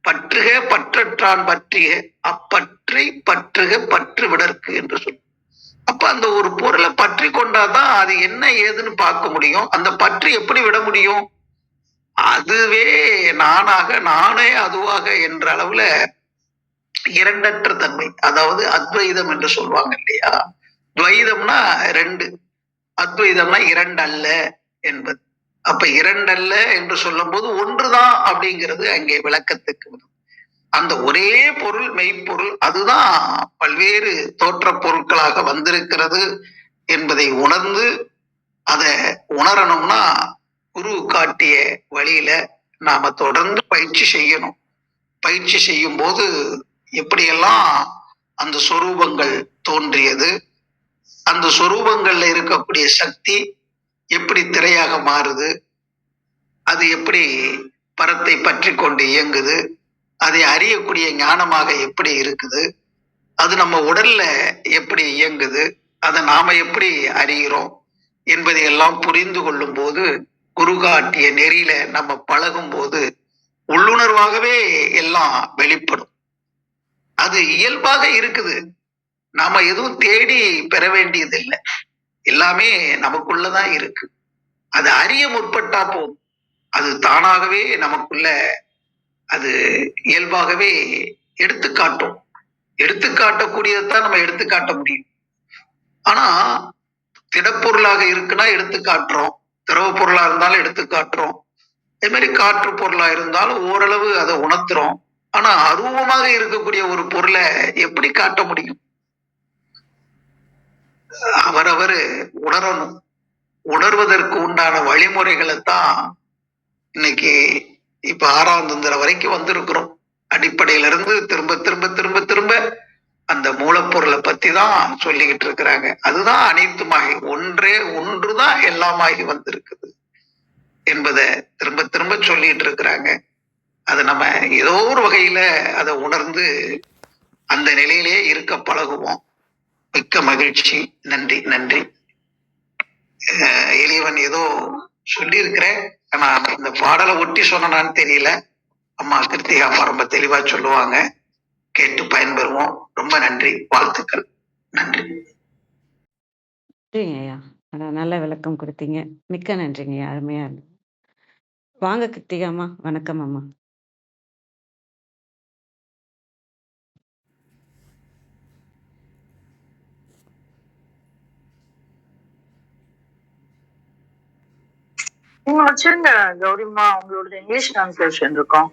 பற்றுக பற்றற்றான் பற்றிய அப்பற்றை பற்றுக பற்று விடற்கு என்று சொல்லும். அப்ப அந்த ஒரு பொருளை பற்றி கொண்டாதான் அது என்ன ஏதுன்னு பார்க்க முடியும். அந்த பற்று எப்படி விட முடியும்? அதுவே நானாக, நானே அதுவாக என்ற அளவுல இரண்டற்ற தன்மை, அதாவது அத்வைதம் என்று சொல்லுவாங்க இல்லையா? துவைதம்னா ரெண்டு, அத்வைதம்னா இரண்டு அல்ல என்பது. அப்ப இரண்டல்ல என்று சொல்லும் போது ஒன்றுதான் அப்படிங்கிறது அங்கே விளக்கத்துக்கு வரும். அந்த ஒரே பொருள் மெய்ப்பொருள், அதுதான் பல்வேறு தோற்ற பொருட்களாக வந்திருக்கிறது என்பதை உணர்ந்து அதை உணரணும்னா குரு காட்டிய வழியில நாம தொடர்ந்து பயிற்சி செய்யணும். பயிற்சி செய்யும் போது எப்படியெல்லாம் அந்த சொரூபங்கள் தோன்றியது, அந்த சொரூபங்கள்ல இருக்கக்கூடிய சக்தி எப்படி திரையாக மாறுது, அது எப்படி பரத்தை பற்றி கொண்டு இயங்குது, அதை அறியக்கூடிய ஞானமாக எப்படி இருக்குது, அது நம்ம உடல்ல எப்படி இயங்குது, அதை நாம எப்படி அறிகிறோம் என்பதை எல்லாம் புரிந்து கொள்ளும் போது, குரு காட்டிய நெறியில நம்ம பழகும் போது உள்ளுணர்வாகவே எல்லாம் வெளிப்படும். அது இயல்பாக இருக்குது. நாம எதுவும் தேடி பெற வேண்டியது இல்லை, எல்லாமே நமக்குள்ளதான் இருக்கு. அது அறிய முற்பட்டா போதும், அது தானாகவே நமக்குள்ள அது இயல்பாகவே எடுத்துக்காட்டும். எடுத்துக்காட்டக்கூடியதான் நம்ம எடுத்துக்காட்ட முடியும். ஆனா திடப்பொருளாக இருக்குன்னா எடுத்துக்காட்டுறோம், திரவ பொருளா இருந்தாலும் எடுத்துக்காட்டுறோம், அதே மாதிரி காற்று பொருளா இருந்தாலும் ஓரளவு அதை உணர்த்துறோம். ஆனா அருவமாக இருக்கக்கூடிய ஒரு பொருளை எப்படி காட்ட முடியும்? அவரவர் உணரணும். உணர்வதற்கு உண்டான வழிமுறைகளை தான் இன்னைக்கு இப்ப 6ஆம் தந்திரம் வரைக்கும் வந்திருக்கிறோம். அடிப்படையில இருந்து திரும்ப திரும்ப திரும்ப திரும்ப அந்த மூலப்பொருளை பத்தி தான் சொல்லிக்கிட்டு இருக்கிறாங்க. அதுதான் அனைத்துமாகி, ஒன்றே ஒன்றுதான் எல்லாமாகி வந்திருக்குது என்பதை திரும்ப திரும்ப சொல்லிட்டு இருக்கிறாங்க. அதை நம்ம ஏதோ ஒரு வகையில அதை உணர்ந்து அந்த நிலையிலேயே இருக்க பழகுவோம். மிக்க மகிழ்ச்சி. நன்றி நன்றி. எளியவன் ஏதோ சொல்லியிருக்கிறேன், ஆனா இந்த பாடலை ஒட்டி சொன்னான்னு தெரியல. அம்மா கிருத்திகா ரொம்ப தெளிவா சொல்லுவாங்க, கேட்டு பயன்பெறுவோம். ரொம்ப நன்றி, வாழ்த்துக்கள். நன்றி. நன்றிங்க ஐயா. நல்ல விளக்கம் கொடுத்தீங்க. மிக்க நன்றிங்க ஐயா, அருமையா இருந்தது. வாங்க கிருத்திகா அம்மா. வணக்கம் அம்மா. நீங்க வச்சிருந்த கௌரிமா உங்களோட இங்கிலீஷ் டிரான்ஸ்லேஷன் இருக்கும்,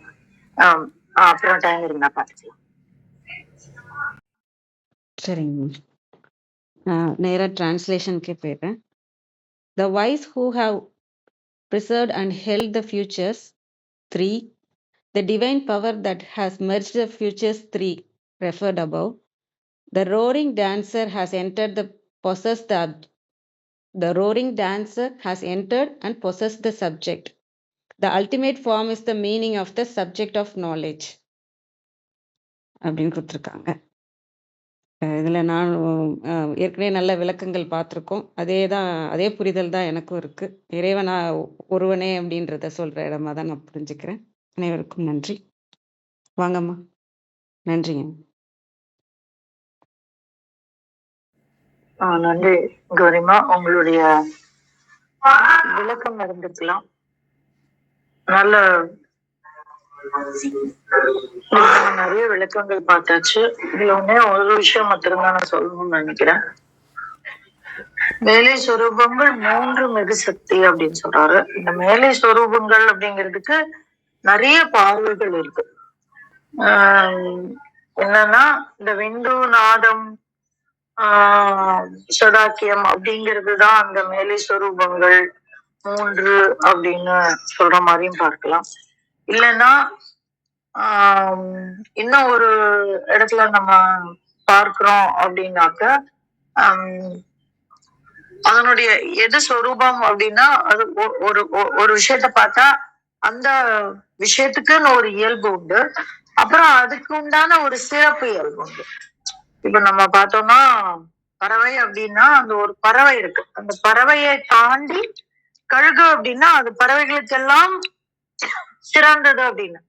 அப்புறம் டைம் இருந்தா பார்த்துக்கலாம். சரிங்க. நேரா டிரான்ஸ்லேஷனுக்கே போயிடுறேன். The wise who have preserved and held the futures 3, the divine power that has merged the futures 3 referred above, the roaring dancer has entered the roaring dancer has entered and possessed the subject. The ultimate form is the meaning of the subject of knowledge அப்படின்னு கொடுத்துருக்காங்க. இதுல நான் ஏற்கனவே நல்ல விளக்கங்கள் பார்த்துருக்கோம். அதே புரிதல் தான் எனக்கும் இருக்கு. இறைவனா ஒருவனே அப்படின்றத சொல்ற இடமா தான் நான் புரிஞ்சுக்கிறேன். அனைவருக்கும் நன்றி. வாங்கம்மா. நன்றிங்க. நன்றி கௌரிமா. உங்களுடைய விளக்கம் இருந்துக்கலாம். நல்ல நிறைய விளக்கங்கள் பார்த்தாச்சு. இதுல ஒன்னே ஒரு விஷயம் மட்டும்தான் நான் சொல்லணும்னு நினைக்கிறேன். மேலை சொரூபங்கள் 3 மிகு சக்தி அப்படின்னு சொல்றாரு. இந்த மேலை சொரூபங்கள் அப்படிங்கிறதுக்கு நிறைய பார்வைகள் இருக்கு. என்னன்னா இந்த விந்து நாதம் சதாக்கியம் அப்படிங்கிறது தான் அந்த மேலை சொரூபங்கள் 3 அப்படின்னு சொல்ற மாதிரியும் பார்க்கலாம். இல்லைன்னா இன்னும் ஒரு இடத்துல நம்ம பார்க்கிறோம் அப்படின்னாக்க அதனுடைய எது சொரூபம் அப்படின்னா அது ஒரு விஷயத்த பார்த்தா அந்த விஷயத்துக்குன்னு ஒரு இயல்பு உண்டு, அப்புறம் அதுக்கு உண்டான ஒரு சிறப்பு இயல்பு உண்டு. இப்ப நம்ம பார்த்தோம்னா பறவை அப்படின்னா அந்த ஒரு பறவை இருக்கு. அந்த பறவையை தாண்டி கழுகு அப்படின்னா அது பறவைகளுக்கெல்லாம் சிறந்தது அப்படின்னு.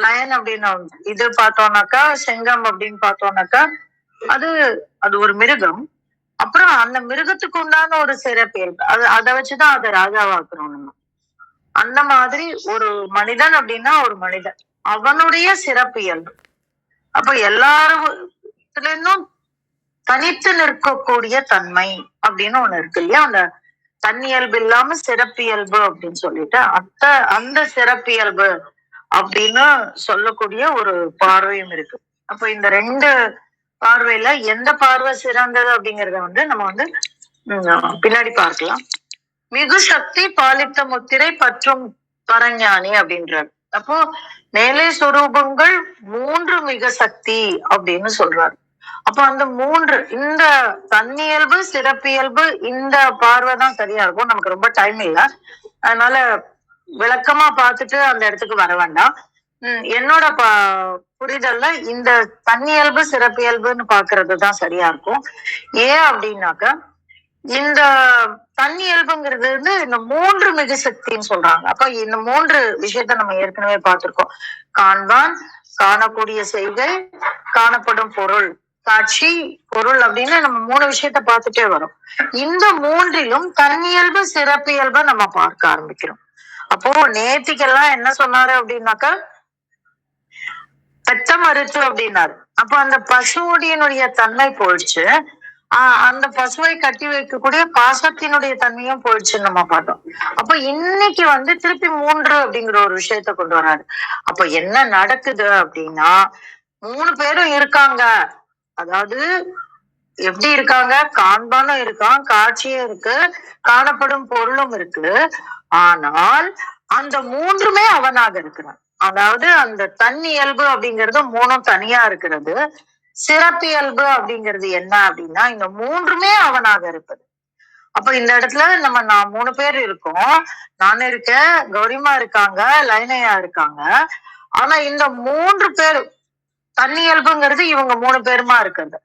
லயன் அப்படின்னு இது பார்த்தோம்னாக்கா, செங்கம் அப்படின்னு பார்த்தோம்னாக்கா அது ஒரு மிருகம். அப்புறம் அந்த மிருகத்துக்கு உண்டான ஒரு சிறப்பியல்பு அதை வச்சுதான் அதை ராஜாவாக்குறோம் நம்ம. அந்த மாதிரி ஒரு மனிதன் அப்படின்னா ஒரு மனிதன் அவனுடைய சிறப்பியல்பு. அப்ப எல்லாத்துல இருந்தும் தனித்து நிற்கக்கூடிய தன்மை அப்படின்னு ஒண்ணு இருக்கு இல்லையா? அந்த தன்னியல்பு இல்லாம சிறப்பியல்பு அப்படின்னு சொல்லிட்டு அந்த சிறப்பியல்பு அப்படின்னு சொல்லக்கூடிய ஒரு பார்வையும் இருக்கு. அப்ப இந்த 2 பார்வையில எந்த பார்வை சிறந்தது அப்படிங்கறத நம்ம பின்னாடி பார்க்கலாம். மிகு சக்தி பாலித்த முத்திரை பற்றும் பரஞானி அப்படின்றார். அப்போ மேலே சொரூபங்கள் 3 மிக சக்தி அப்படின்னு சொல்றாரு. அப்போ அந்த 3 இந்த தன்னியல்பு சிறப்பியல்பு இந்த பார்வை தான் சரியா இருக்கும். நமக்கு ரொம்ப டைம் இல்லை, அதனால விளக்கமா பார்த்துட்டு அந்த இடத்துக்கு வர வேண்டாம். என்னோட புரிதல்ல இந்த தன்னியல்பு சிறப்பியல்புன்னு பாக்குறது தான் சரியா இருக்கும். ஏன் அப்படின்னாக்க இந்த தன்னியல்புங்கிறது இந்த 3 மிகு சக்தின்னு சொல்றாங்க. அப்ப இந்த 3 விஷயத்த நம்ம ஏற்கனவே பார்த்திருக்கோம். காண்பான், காணக்கூடிய செய்கை, காணப்படும் பொருள், காட்சி, பொருள் அப்படின்னு நம்ம 3 விஷயத்த பார்த்துட்டே வரோம். இந்த 3லும் தன்னியல்பு சிறப்பியல்பை நம்ம பார்க்க ஆரம்பிக்கிறோம். அப்போ நேத்திக்கெல்லாம் என்ன சொன்னாரு அப்படின்னாக்கா பெத்த மருத்து அப்படின்னாரு. அப்ப அந்த பசுவுடைய தன்மை போயிடுச்சு. அந்த பசுவை கட்டி வைக்கக்கூடிய பாசத்தினுடைய தன்மையும் போயிடுச்சுன்னு நம்ம பார்த்தோம். அப்ப இன்னைக்கு திருப்பி 3 அப்படிங்கிற ஒரு விஷயத்த கொண்டு வராரு. அப்ப என்ன நடக்குது அப்படின்னா 3 பேரும் இருக்காங்க. அதாவது எப்படி இருக்காங்க? காண்பானும் இருக்கான், காட்சியும் இருக்கு, காணப்படும் பொருளும் இருக்கு. ஆனால் அந்த 3மே அவனாக இருக்கிறான். அதாவது அந்த தன்னியல்பு அப்படிங்கிறது 3ம் தனியா இருக்கிறது. சிறப்பியல்பு அப்படிங்கிறது என்ன அப்படின்னா இந்த 3மே அவனாக இருப்பது. அப்ப இந்த இடத்துல நான் 3 பேர் இருக்கோம். நான் இருக்கேன், கௌரிமா இருக்காங்க, லைனையா இருக்காங்க. ஆனா இந்த 3 பேர் தன்னியல்புங்கிறது இவங்க 3 பேருமா இருக்கிறது.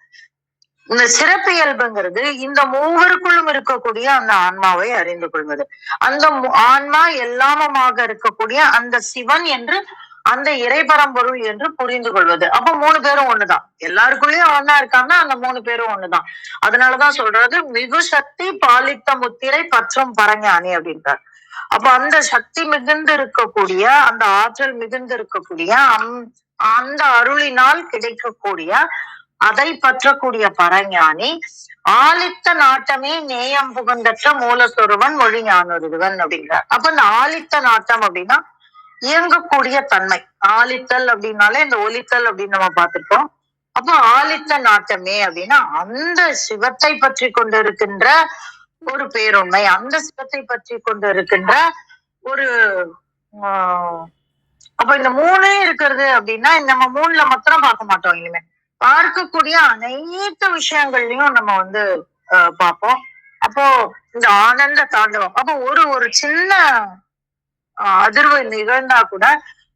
இந்த சிறப்பியல்புங்கிறது இந்த 3க்குள்ளும் இருக்கக்கூடிய அந்த ஆன்மாவை அறிந்து கொள்வது. அந்த ஆன்மா எல்லாமமாக இருக்கக்கூடிய அந்த சிவன் என்று அந்த இறைபரம்பொருள் என்று புரிந்து கொள்வது. அப்ப 3 பேரும் ஒண்ணுதான். எல்லாருக்குள்ளயும் ஒன்னா இருக்காங்கன்னா அந்த 3 பேரும் ஒண்ணுதான். அதனாலதான் சொல்றது மிகு சக்தி பாலித்த முத்திரை பற்றும் பரஞானி அப்படின்றார். அப்ப அந்த சக்தி மிகுந்து இருக்கக்கூடிய அந்த ஆற்றல் மிகுந்து இருக்கக்கூடிய அந்த அருளினால் கிடைக்கக்கூடிய அதை பற்றக்கூடிய பரஞானி ஆலித்த நாட்டமே நேயம் புகுந்தற்ற மூலஸ்வரூபன் மொழி ஞானொருவன் அப்படிங்கிறார். அப்ப இந்த ஆலித்த நாட்டம் அப்படின்னா இயங்கக்கூடிய தன்மை. ஆலித்தல் அப்படின்னாலே இந்த ஒலித்தல் அப்படின்னு நம்ம பார்த்திருப்போம். அப்போ ஆலித்த நாட்டமே அப்படின்னா அந்த சிவத்தை பற்றி கொண்டு இருக்கின்ற ஒரு பேருண்மை, அந்த சிவத்தை பற்றி கொண்டு இருக்கின்ற ஒரு அப்ப இந்த 3 இருக்கிறது அப்படின்னா நம்ம 3ல மாத்திரம் பார்க்க மாட்டோம். இனிமே பார்க்கக்கூடிய அனைத்து விஷயங்கள்லயும் நம்ம பார்ப்போம். அப்போ இந்த ஆனந்த தாண்டவம் அப்போ ஒரு சின்ன அதிர்வு நிகழ்ந்தா கூட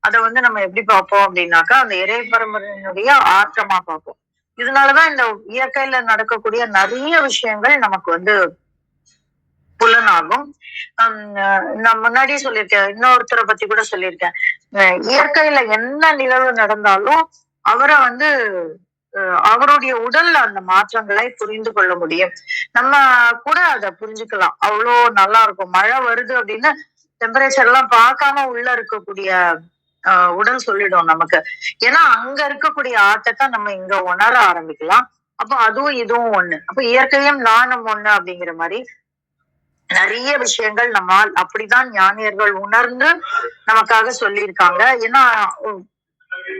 அதை நம்ம எப்படி பார்ப்போம் அப்படின்னாக்கா அந்த இறை பரம்பரையினுடைய ஆற்றமா பார்ப்போம். இதனாலதான் இந்த இயற்கையில நடக்கக்கூடிய நிறைய விஷயங்கள் நமக்கு வந்து புலனாகும். நான் முன்னாடியே சொல்லியிருக்கேன், இன்னொருத்தரை பத்தி கூட சொல்லியிருக்கேன். இயற்கையில என்ன நிகழ்வு நடந்தாலும் அவரை வந்து அவருடைய உடல்ல அந்த மாற்றங்களை புரிந்து கொள்ள முடியும். நம்ம கூட அதை புரிஞ்சுக்கலாம். அவ்வளோ நல்லா இருக்கும். மழை வருது அப்படின்னு டெம்பரேச்சர் எல்லாம் பார்க்காம உள்ள இருக்கக்கூடிய உடல் சொல்லிடும் நமக்கு. ஏன்னா அங்க இருக்கக்கூடிய ஆட்டத்தை நம்ம இங்க உணர ஆரம்பிக்கலாம். அப்போ அதுவும் இதுவும் ஒண்ணு. அப்ப இயற்கையும் நானும் ஒண்ணு அப்படிங்கிற மாதிரி நிறைய விஷயங்கள் நம்மால் அப்படிதான் ஞானியர்கள் உணர்ந்து நமக்காக சொல்லியிருக்காங்க. ஏன்னா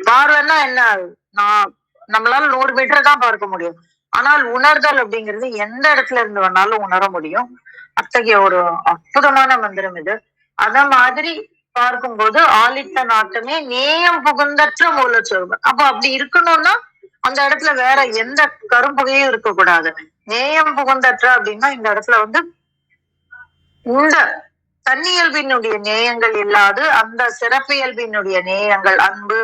பார்வைன்னா என்ன, நம்மளால 100 மீட்டர் தான் பார்க்க முடியும். ஆனால் உணர்தல் அப்படிங்கிறது எந்த இடத்துல இருந்து வேணாலும் உணர முடியும். அத்தகைய ஒரு அற்புதமான மந்திரம் இது. அத மாதிரி பார்க்கும்போது ஆலித்த நாட்டமே நேயம் புகுந்தற்ற மூலச்சொருவன். அப்ப அப்படி இருக்கணும்னா அந்த இடத்துல வேற எந்த கரும்புகையும் இருக்கக்கூடாது. நேயம் புகுந்தற்ற அப்படின்னா இந்த இடத்துல வந்து இந்த தன்னியல்பினுடைய நேயங்கள் இல்லாது அந்த சிறப்பியல்பினுடைய நேயங்கள், அன்பு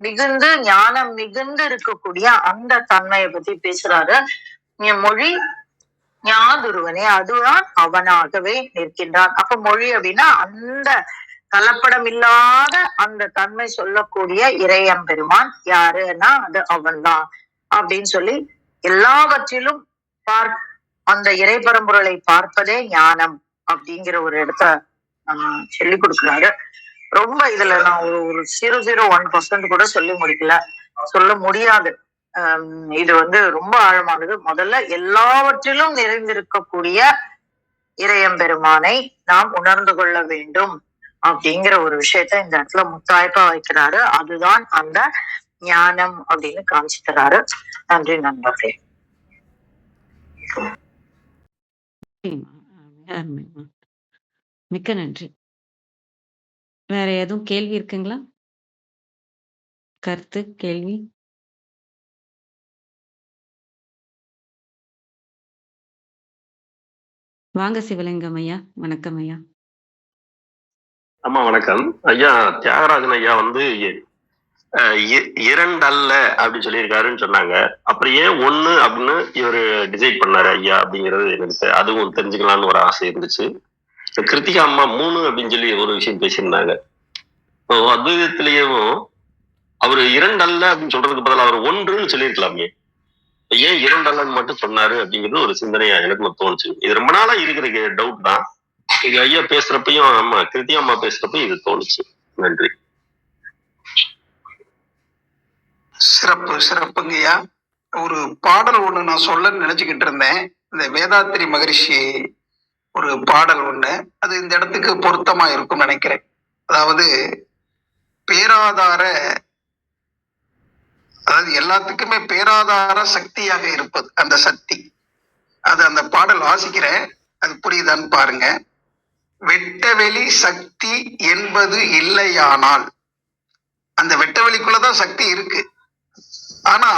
மிகுந்து ஞானம் மிகுந்து இருக்கக்கூடிய அந்த தன்மையை பத்தி பேசுறாரு. மொழி ஞாதுருவனே, அதுதான் அவனாகவே நிற்கின்றான். அப்ப மொழி அப்படின்னா அந்த கலப்படம் இல்லாத அந்த தன்மை சொல்லக்கூடிய இறையம்பெருமான் யாருன்னா அது அவன்தான் அப்படின்னு சொல்லி எல்லாவற்றிலும் அந்த இறை பரம்பொருளை பார்ப்பதே ஞானம் அப்படிங்கிற ஒரு இடத்த சொல்லி கொடுக்குறாரு. ரொம்ப இதுல நான் ஒரு 0.01% கூட சொல்லி முடிக்கல, சொல்ல முடியாது. இது வந்து ரொம்ப ஆழமானது. முதல்ல எல்லாவற்றிலும் நிறைந்திருக்கக்கூடிய இறையம்பெருமானை நாம் உணர்ந்து கொள்ள வேண்டும் அப்படிங்கிற ஒரு விஷயத்த இந்த இடத்துல முத்தாய்ப்பா வைக்கிறாரு. அதுதான் அந்த ஞானம் அப்படின்னு காமிச்சு தராரு. நன்றி நண்பர்களே. மிக்க நன்றி. வேற எதுவும் கேள்வி இருக்குங்களா? கருத்து, கேள்வி? வாங்க சிவலிங்கம் ஐயா. வணக்கம் ஐயா. அம்மா வணக்கம் ஐயா. தியாகராஜன் ஐயா வந்து 2 அல்ல அப்படின்னு சொல்லியிருக்காருன்னு சொன்னாங்க. அப்புறம் ஏன் 1 அப்படின்னு இவரு டிசைட் பண்ணாரு ஐயா அப்படிங்கிறது எனக்கு அதுவும் தெரிஞ்சுக்கலாம்னு ஒரு ஆசை இருந்துச்சு. கிருத்திகா அம்மா 3 அப்படின்னு சொல்லி ஒரு விஷயம் பேசியிருந்தாங்க. அத்வைதத்திலேயும் அவரு 2 அல்ல அப்படின்னு சொல்றதுக்கு பதிலாக அவர் 1ன்னு சொல்லியிருக்கலாமே. ஏன் 2 அல்லன்னு மட்டும் சொன்னாரு அப்படிங்கிறது ஒரு சிந்தனையா எனக்கு தோணுச்சு. இது ரொம்ப நாளா இருக்கிற டவுட் தான். இது ஐயா பேசுறப்பையும் அம்மா கிருத்திகா அம்மா பேசுறப்பையும் இது தோணுச்சு. நன்றி. சிறப்புங்கய்யா. ஒரு பாடல் ஒண்ணு நான் சொல்ல நினைச்சுக்கிட்டு இருந்தேன். இந்த வேதாத்திரி மகரிஷி ஒரு பாடல் ஒண்ணு, அது இந்த இடத்துக்கு பொருத்தமா இருக்கும் நினைக்கிறேன். அதாவது பேராதார, அதாவது எல்லாத்துக்குமே பேராதார சக்தியாக இருப்பது அந்த சக்தி. அது அந்த பாடல் வாசிக்கிறேன், அது புரியுதான்னு பாருங்க. வெட்டவெளி சக்தி என்பது இல்லையானால், அந்த வெட்டவெளிக்குள்ளதான் சக்தி இருக்கு. ஆனா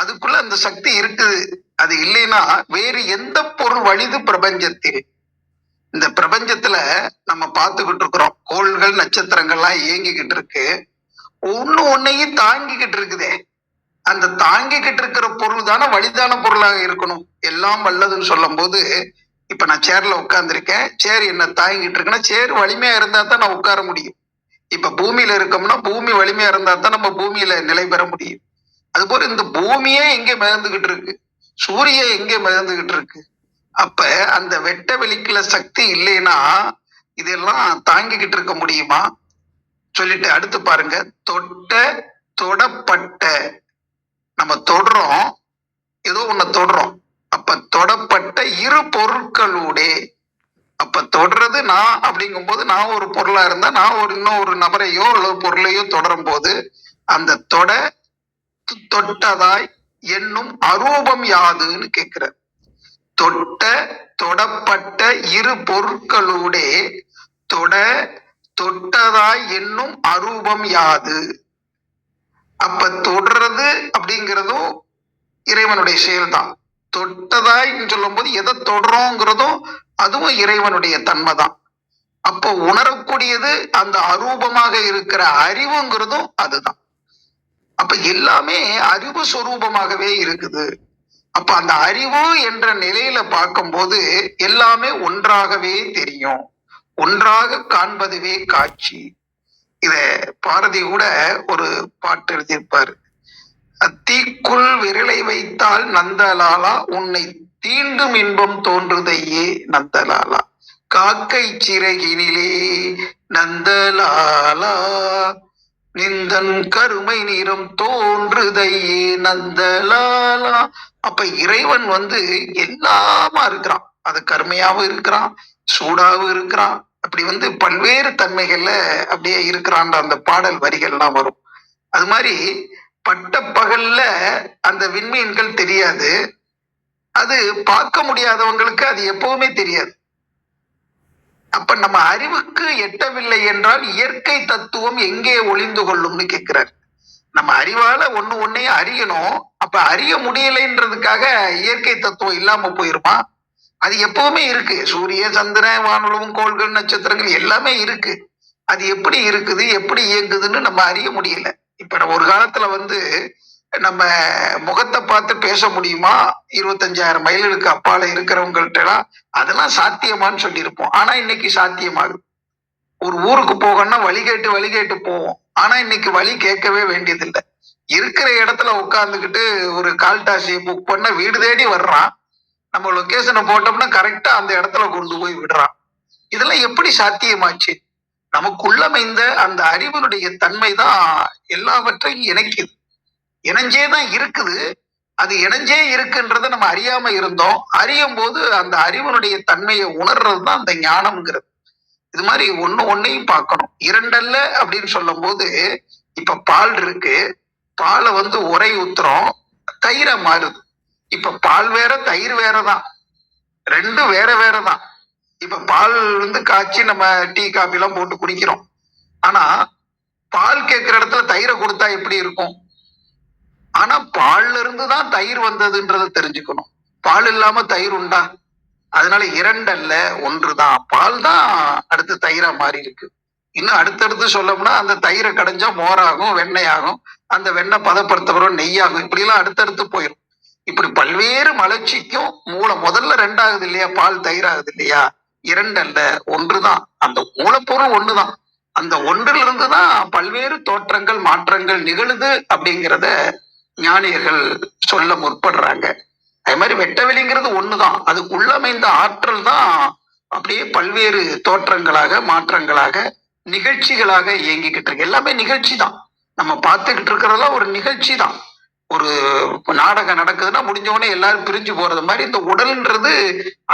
அதுக்குள்ள அந்த சக்தி இருக்குது. அது இல்லைன்னா வேறு எந்த பொருள் வலிது பிரபஞ்சத்தில்? இந்த பிரபஞ்சத்துல நம்ம பார்த்துக்கிட்டு இருக்கிறோம், கோள்கள் நட்சத்திரங்கள்லாம் இயங்கிக்கிட்டு இருக்கு, ஒன்னையும் தாங்கிக்கிட்டு இருக்குதே. அந்த தாங்கிக்கிட்டு இருக்கிற பொருள் தானே வலிதான பொருளாக இருக்கணும். எல்லாம் வல்லதுன்னு சொல்லும் போது, இப்ப நான் சேர்ல உட்கார்ந்துருக்கேன், சேர் என்ன தாங்கிட்டு இருக்குன்னா சேர் வலிமையா இருந்தா தான் நான் உட்கார முடியும். இப்ப பூமியில இருக்கோம்னா பூமி வலிமையா இருந்தா தான் நம்ம பூமியில நிலை பெற முடியும். அதுபோல இந்த பூமியே எங்கே மிதந்துகிட்டு இருக்கு, சூரியன் எங்கே மிதந்துகிட்டு இருக்கு. அப்ப அந்த வெட்ட வெளிக்குள்ள சக்தி இல்லைன்னா இதெல்லாம் தாங்கிக்கிட்டு இருக்க முடியுமா? சொல்லிட்டு அடுத்து பாருங்க, தொடப்பட்ட, நம்ம தொடுறோம், ஏதோ ஒண்ணு தொடுறோம். அப்ப தொடப்பட்ட இரு பொருட்களோடே, அப்ப தொடுறது நான் அப்படிங்கும் போது நான் ஒரு பொருளா இருந்தா நான் இன்னொரு நபரையோ அல்லது பொருளையோ தொடரும் போது அந்த தொட்டதாய் என்னும் அரூபம் யாதுன்னு கேட்கிற. தொடப்பட்ட இரு பொருட்களோடே தொட்டதாய் என்னும் அரூபம் யாது. அப்ப தொடுறது அப்படிங்கிறதும் இறைவனுடைய செயல்தான். தொட்டதாய் சொல்லும் போது எதை தொடுறோங்கிறதும் அதுவும் இறைவனுடைய தன்மை தான். அப்போ உணரக்கூடியது அந்த அரூபமாக இருக்கிற அறிவுங்கிறதும் அதுதான். அப்ப எல்லாமே அறிவு சொரூபமாகவே இருக்குது. அப்ப அந்த அறிவு என்ற நிலையில பார்க்கும்போது எல்லாமே ஒன்றாகவே தெரியும், ஒன்றாக காண்பதுவே காட்சி. இத பாரதி கூட ஒரு பாட்டு எழுதியிருப்பாரு. தீக்குள் விரலை வைத்தால் நந்தலாலா, உன்னை தீண்டும் இன்பம் தோன்றுதையே நந்தலாலா, காக்கை சிறகினிலே நந்தலாலா, நிந்தன் கருமை நிறம் தோன்றுதையே நந்தலாலா. அப்ப இறைவன் எல்லாமா இருக்கிறான். அது கருமையாவும் இருக்கிறான், சூடாவும் இருக்கிறான். அப்படி பல்வேறு தன்மைகள்ல அப்படியே இருக்கிறான். அந்த பாடல் வரிகள்லாம் வரும். அது மாதிரி பட்ட பகல்ல அந்த விண்மீன்கள் தெரியாது, அது பார்க்க முடியாதவங்களுக்கு அது எப்பவுமே தெரியாது. அப்ப நம்ம அறிவுக்கு எட்டவில்லை என்றால் இயற்கை தத்துவம் எங்கே ஒளிந்து கொள்ளும்னு கேட்கிறார். நம்ம அறிவால ஒன்னையும் அறியணும். அப்ப அறிய முடியலைன்றதுக்காக இயற்கை தத்துவம் இல்லாம போயிருமா? அது எப்பவுமே இருக்கு. சூரிய சந்திரன் வானுலகம் கோள்கள் நட்சத்திரங்கள் எல்லாமே இருக்கு. அது எப்படி இருக்குது, எப்படி இயங்குதுன்னு நம்ம அறிய முடியல. இப்ப ஒரு காலத்துல நம்ம முகத்தை பார்த்து பேச முடியுமா? 25,000 மைல்களுக்கு அப்பால இருக்கிறவங்கள்ட்ட எல்லாம் அதெல்லாம் சாத்தியமான்னு சொல்லியிருப்போம். ஆனா இன்னைக்கு சாத்தியமாகுது. ஒரு ஊருக்கு போகணும்னா வழி கேட்டு போவோம். ஆனா இன்னைக்கு வழி கேட்கவே வேண்டியதில்லை. இருக்கிற இடத்துல உட்கார்ந்துக்கிட்டு ஒரு கால் டாக்ஸியை புக் பண்ண வீடு தேடி வர்றான். நம்ம லொகேஷனை போட்டோம்னா கரெக்டா அந்த இடத்துல கொண்டு போய் விடுறான். இதெல்லாம் எப்படி சாத்தியமாச்சு? நமக்குள்ளமைந்த அந்த அறிவனுடைய தன்மை தான் எல்லாவற்றையும் இணைக்குது. இணைஞ்சேதான் இருக்குது. அது இணைஞ்சே இருக்குன்றத நம்ம அறியாம இருந்தோம். அறியும் போது அந்த அறிவனுடைய தன்மையை உணர்றது தான் அந்த ஞானம்ங்கிறது. இது மாதிரி ஒன்னையும் பார்க்கணும். இரண்டல்ல அப்படின்னு சொல்லும் போது, இப்ப பால் இருக்கு, பாலை உரை ஊத்துறோம், தயிரா மாறுது. இப்ப பால் வேற தயிர் வேறதான், ரெண்டும் வேற வேறதான். இப்ப பால் காய்ச்சி நம்ம டீ காபி எல்லாம் போட்டு குடிக்கிறோம். ஆனா பால் கேட்கிற இடத்துல தயிரை கொடுத்தா எப்படி இருக்கும்? ஆனா பால்ல இருந்துதான் தயிர் வந்ததுன்றத தெரிஞ்சுக்கணும். பால் இல்லாம தயிர் உண்டா? அதனால இரண்டல்ல ஒன்றுதான். பால் தான் அடுத்து தயிரா மாறி இருக்கு. இன்னும் அடுத்தடுத்து சொல்லணும்னா அந்த தயிரை கடைஞ்சா மோராகும், வெண்ணெய் ஆகும், அந்த வெண்ணெய் பதப்படுத்தப்படும் நெய்யாகும். இப்படி எல்லாம் அடுத்தடுத்து போயிடும். இப்படி பல்வேறு மலர்ச்சிக்கும் முதல்ல ரெண்டாகுது இல்லையா, பால் தயிராகுது இல்லையா? இரண்டல்ல ஒன்றுதான். அந்த மூலப்பொருள் ஒண்ணுதான். அந்த ஒன்றில் இருந்துதான் பல்வேறு தோற்றங்கள் மாற்றங்கள் நிகழுது அப்படிங்கிறத ஞானியர்கள் சொல்ல முற்படுறாங்க. அதே மாதிரி வெட்டவெளிங்கிறது ஒண்ணுதான். அதுக்கு உள்ளமைந்த ஆற்றல் தான் அப்படியே பல்வேறு தோற்றங்களாக மாற்றங்களாக நிகழ்ச்சிகளாக இயங்கிக்கிட்டு இருக்கு. எல்லாமே நிகழ்ச்சி தான். நம்ம பார்த்துக்கிட்டு இருக்கிறதெல்லாம் ஒரு நிகழ்ச்சி தான். ஒரு நாடகம் நடக்குதுன்னா முடிஞ்சவொடனே எல்லாரும் பிரிஞ்சு போறது மாதிரி இந்த உடல்ன்றது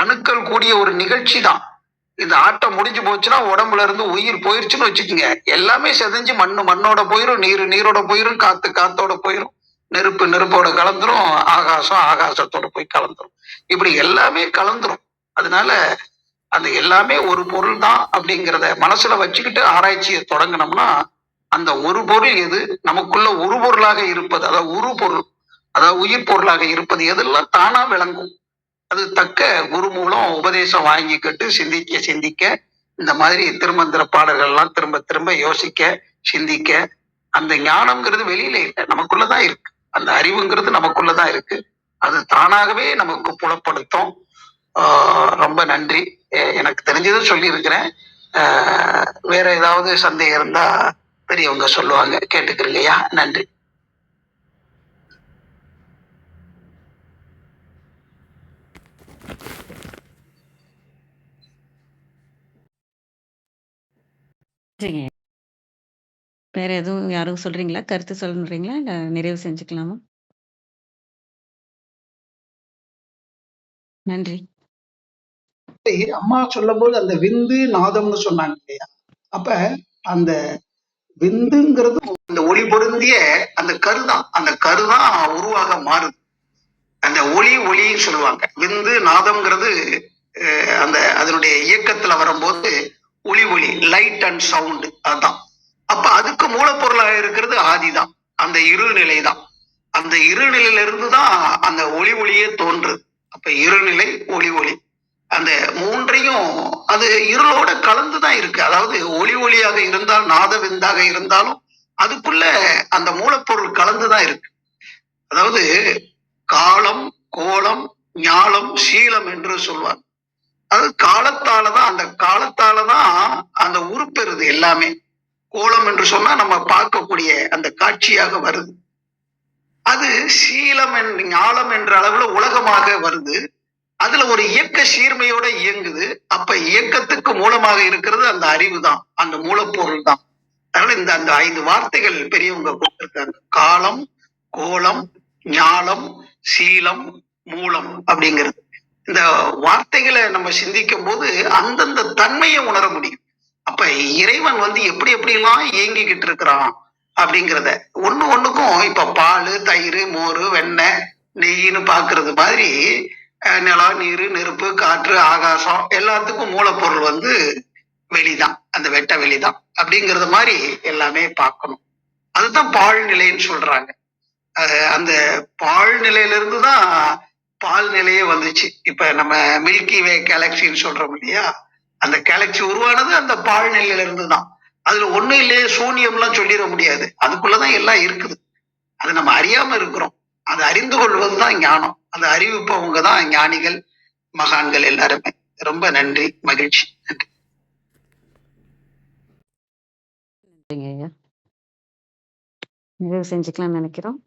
அணுக்கள் கூடிய ஒரு நிகழ்ச்சி தான். இந்த ஆட்டம் முடிஞ்சு போச்சுன்னா உடம்புல இருந்து உயிர் போயிருச்சுன்னு வச்சுக்கோங்க, எல்லாமே செதஞ்சு மண்ணோட போயிரும், நீரோட போயிரும், காத்தோட போயிரும், நெருப்போட கலந்துரும், ஆகாசத்தோட போய் கலந்துரும். இப்படி எல்லாமே கலந்துரும். அதனால அந்த எல்லாமே ஒரு பொருள் தான் அப்படிங்கிறத மனசுல வச்சுக்கிட்டு ஆராய்ச்சியை தொடங்கினோம்னா அந்த ஒரு பொருள் எது நமக்குள்ள ஒரு பொருளாக இருப்பது, அதாவது உரு பொருள், அதாவது உயிர் பொருளாக இருப்பது எதெல்லாம் தானா விளங்கும். அது தக்க குரு மூலம் உபதேசம் வாங்கிக்கிட்டு சிந்திக்க இந்த மாதிரி திருமந்திர பாடல்கள்லாம் திரும்ப திரும்ப யோசிக்க சிந்திக்க அந்த ஞானம்ங்கிறது வெளியில இல்லை, நமக்குள்ளதான் இருக்கு. அந்த அறிவுங்கிறது நமக்குள்ளதான் இருக்கு. அது தானாகவே நமக்கு புலப்படுத்தும். ரொம்ப நன்றி. எனக்கு தெரிஞ்சதை சொல்லி இருக்கிறேன். வேற ஏதாவது சந்தேகம் இருந்தா பெரியவங்க சொல்லுவாங்க, கேட்டுக்கிறீங்கய்யா. நன்றி. வேற எதுவும் யாரும் சொல்றீங்களா? கருத்து சொல்றீங்களா? இல்ல நிறைவு செஞ்சுக்கலாமா? நன்றி. அம்மா சொல்லும் போது அந்த விந்து நாதம்னு சொன்னாங்க இல்லையா? அப்ப அந்த விந்துங்கிறது அந்த ஒளி பொருந்திய அந்த கருதான். அந்த கருதான் உருவாக மாறுது. அந்த ஒளின்னு சொல்லுவாங்க. விந்து நாதம்ங்கிறது அந்த அதனுடைய இயக்கத்துல வரும்போது ஒளி லைட் அண்ட் சவுண்ட், அதுதான். அப்ப அதுக்கு மூலப்பொருளாக இருக்கிறது ஆதிதான், அந்த இருநிலை தான். அந்த இருநிலையில இருந்துதான் அந்த ஒளியே தோன்றுது. அப்ப இருநிலை ஒளி அந்த மூன்றையும் அது இருளோட கலந்துதான் இருக்கு. அதாவது ஒளியாக இருந்தால் நாத விந்தாக இருந்தாலும் அதுக்குள்ள அந்த மூலப்பொருள் கலந்துதான் இருக்கு. அதாவது காலம், கோலம், ஞாலம், சீலம் என்று சொல்வார். அது காலத்தாலதான் அந்த உருப்பெறுது எல்லாமே. கோலம் என்று சொன்னா நம்ம பார்க்கக்கூடிய அந்த காட்சியாக வருது. அது சீலம் ஞாலம் என்ற அளவுல உலகமாக வருது. அதுல ஒரு இயக்க சீர்மையோட இயங்குது. அப்ப இயக்கத்துக்கு மூலமாக இருக்கிறது அந்த அறிவு தான், அந்த மூலப்பொருள் தான். அதனால அந்த 5 வார்த்தைகள் பெரியவங்க கொடுத்திருக்காங்க. காலம், கோலம், ஞாலம், சீலம், மூலம் அப்படிங்கிறது. இந்த வார்த்தைகளை நம்ம சிந்திக்கும் போது அந்தந்த தன்மையை உணர முடியும். அப்ப இறைவன் எப்படி எப்படிலாம் இயங்கிக்கிட்டு இருக்கிறான் அப்படிங்கிறத ஒண்ணுக்கும் இப்ப பால், தயிர், மோர், வெண்ணெய், நெய்ன்னு பாக்குறது மாதிரி நிலம், நீர், நெருப்பு, காற்று, ஆகாசம் எல்லாத்துக்கும் மூலப்பொருள் வெளிதான், அந்த வெட்ட வெளிதான் அப்படிங்கறது மாதிரி எல்லாமே பார்க்கணும். அதுதான் பால் நிலைன்னு சொல்றாங்க. அந்த பால் நிலையில இருந்துதான் பால் நிலையே வந்துச்சு. இப்ப நம்ம மில்கி வே கேலக்சின்னு சொல்றோம் இல்லையா, அந்த கேலக்சி உருவானது அந்த பால் நிலையில இருந்துதான். அதுல ஒண்ணும் இல்லையே சூன்யம்லாம் சொல்லிட முடியாது, அதுக்குள்ளதான் எல்லாம் இருக்குது. அது நம்ம அறியாம இருக்கிறோம். அதை அறிந்து கொள்வதுதான் ஞானம். அதை அறிவிப்பவங்க தான் ஞானிகள், மகான்கள் எல்லாருமே. ரொம்ப நன்றி, மகிழ்ச்சி. நன்றிங்க ஐயா. நிறைவு செஞ்சுக்கலாம்னு நினைக்கிறோம்.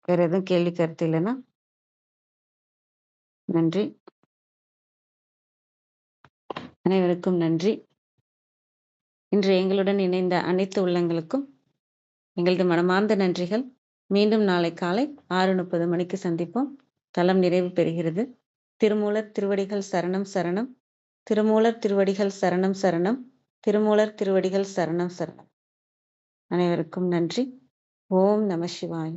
வேற எதுவும் கேள்வி கருத்து இல்லைன்னா நன்றி. அனைவருக்கும் நன்றி. இன்று எங்களுடன் இணைந்த அனைத்து உள்ளங்களுக்கும் எங்களது மனமார்ந்த நன்றிகள். மீண்டும் நாளை காலை 6:30 மணிக்கு சந்திப்போம். தலம் நிறைவு பெறுகிறது. திருமூலர் திருவடிகள் சரணம் சரணம். திருமூலர் திருவடிகள் சரணம் சரணம். திருமூலர் திருவடிகள் சரணம் சரணம். அனைவருக்கும் நன்றி. ஓம் நம சிவாய.